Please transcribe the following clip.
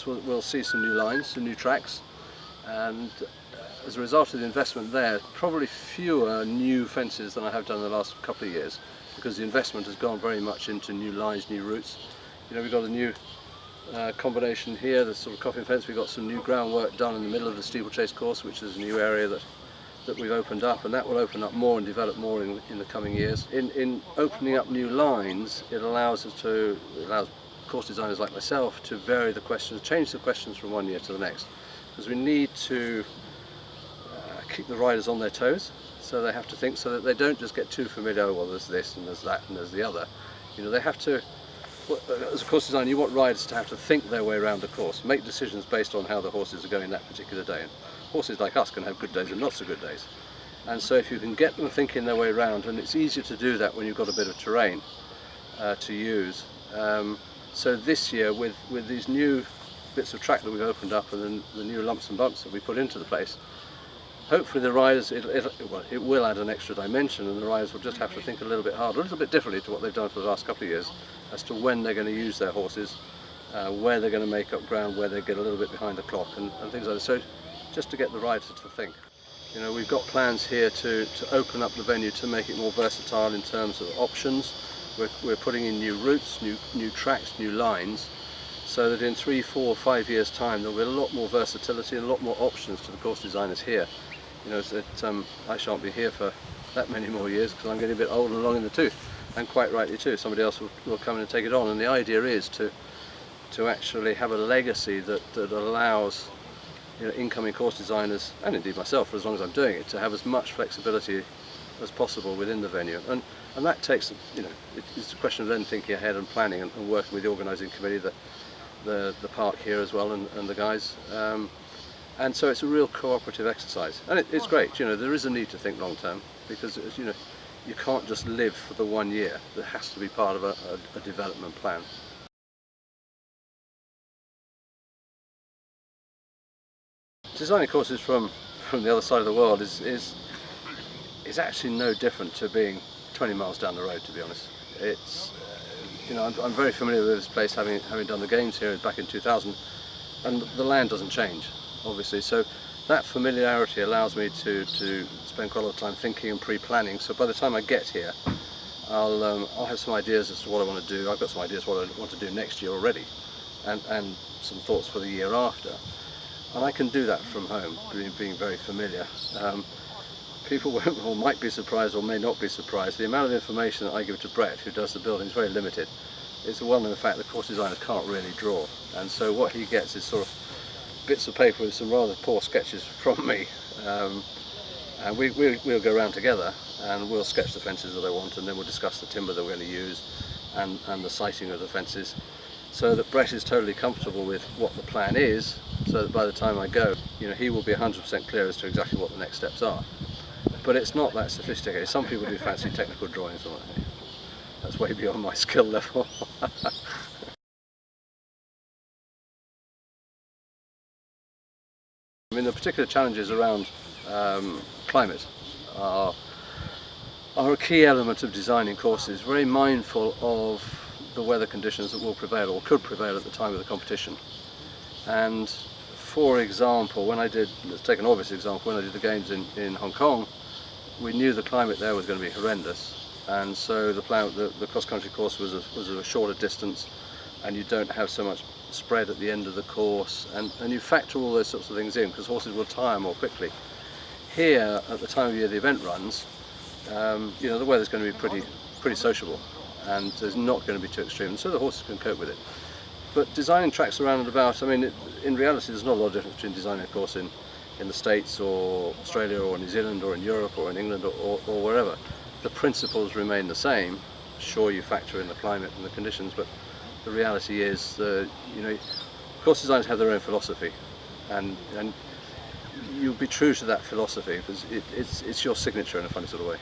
years we'll see some new lines, some new tracks, and as a result of the investment there, probably fewer new fences than I have done in the last couple of years, because the investment has gone very much into new lines, new routes. You know, we've got a new combination here, the sort of coffin fence. We've got some new groundwork done in the middle of the steeplechase course, which is a new area that we've opened up, and that will open up more and develop more in the coming years. In opening up new lines, it allows course designers like myself to vary the questions, change the questions from one year to the next, because we need to keep the riders on their toes, so they have to think, so that they don't just get too familiar. Oh, well, there's this and there's that and there's the other. You know, they have to, as a course designer, you want riders to have to think their way around the course, make decisions based on how the horses are going that particular day. And horses like us can have good days and not so good days, and so if you can get them thinking their way around, and it's easier to do that when you've got a bit of terrain to use. So this year, with these new bits of track that we've opened up and then the new lumps and bumps that we put into the place, hopefully the riders, it will add an extra dimension, and the riders will just have to think a little bit harder, a little bit differently to what they've done for the last couple of years, as to when they're going to use their horses, where they're going to make up ground, where they get a little bit behind the clock, and things like that. So just to get the riders to think. You know, we've got plans here to open up the venue to make it more versatile in terms of options. We're putting in new routes, new tracks, new lines, so that in 3, 4, 5 years time there'll be a lot more versatility and a lot more options to the course designers here. You know, so that I shan't be here for that many more years, because I'm getting a bit old and long in the tooth, and quite rightly too. Somebody else will come in and take it on, and the idea is to actually have a legacy that allows, you know, incoming course designers, and indeed myself, for as long as I'm doing it, to have as much flexibility as possible within the venue. And that takes, you know, it's a question of then thinking ahead and planning and working with the organising committee, the park here as well, and the guys. And so it's a real cooperative exercise, and it's great. You know, there is a need to think long term, because, you know, you can't just live for the 1 year. There has to be part of a development plan. Designing courses from the other side of the world is actually no different to being 20 miles down the road, to be honest. It's, you know, I'm very familiar with this place, having done the games here back in 2000, and the land doesn't change, obviously. So that familiarity allows me to spend quite a lot of time thinking and pre-planning. So by the time I get here, I'll have some ideas as to what I want to do. I've got some ideas what I want to do next year already, and some thoughts for the year after. And I can do that from home, being very familiar. People won't, or might be surprised or may not be surprised. The amount of information that I give to Brett, who does the building, is very limited. It's a well-known fact that course designers can't really draw, and so what he gets is sort of bits of paper with some rather poor sketches from me, and we'll go around together and we'll sketch the fences that I want, and then we'll discuss the timber that we're going to use and the siting of the fences, so that Brett is totally comfortable with what the plan is, so that by the time I go, you know, he will be 100% clear as to exactly what the next steps are. But it's not that sophisticated. Some people do fancy technical drawings on it. That's way beyond my skill level. I mean, the particular challenges around climate are a key element of designing courses, very mindful of the weather conditions that will prevail or could prevail at the time of the competition. And for example, let's take an obvious example, when I did the games in Hong Kong, we knew the climate there was going to be horrendous, and so the cross-country course was a shorter distance, and you don't have so much spread at the end of the course, and you factor all those sorts of things in, because horses will tire more quickly. Here, at the time of year the event runs, you know, the weather's going to be pretty sociable, and it's not going to be too extreme, and so the horses can cope with it. But designing tracks around and about, I mean, in reality there's not a lot of difference between designing a course in the States or Australia or New Zealand or in Europe or in England or wherever. The principles remain the same. Sure, you factor in the climate and the conditions, but the reality is that, you know, course designers have their own philosophy, and you'll be true to that philosophy, because it's your signature in a funny sort of way.